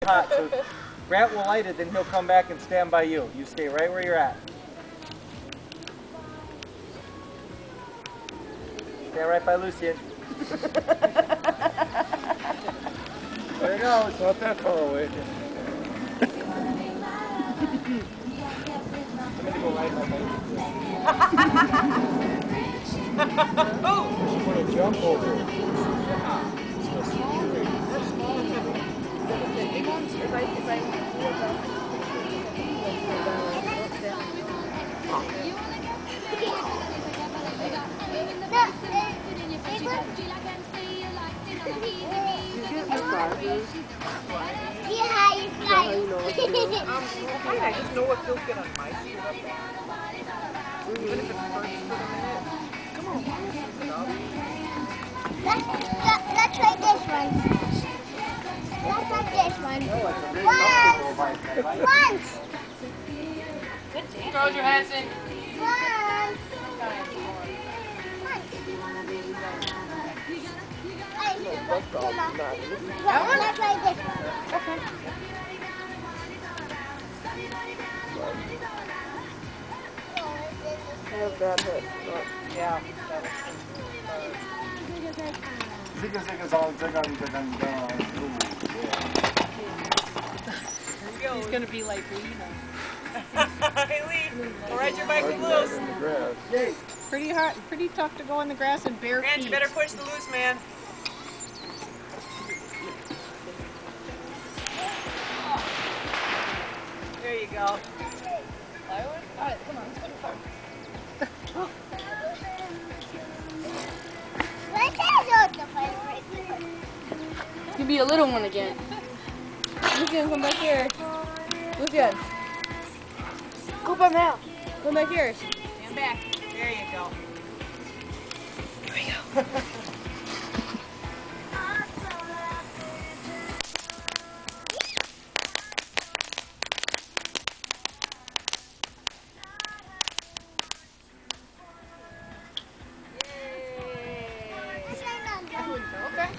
hot. So Grant will light it, then he'll come back and stand by you. You stay right where you're at. Stand right by Lucien. There it goes. Not that far away. I'm gonna go right by my Oh! You want to jump over it. I just know what feels good on my feet. Even if it hurts for a minute. Come on. Let's try this one. Let's try this one. Once. Good job. Throw your hands in. Once. Let's try this one. Okay. That hit. Yeah. He's gonna be like Lena. Hey Lee, I'll ride your bike with loose. Pretty hard, pretty tough to go in the grass in bare Grant, feet. you better push the loose man. There you go. Alright, come on, let's go to the farm. You'll be a little one again. Lucien, come back here. Lucien. Go back now. Come back here. Stand back. There you go. Here we go. Okay.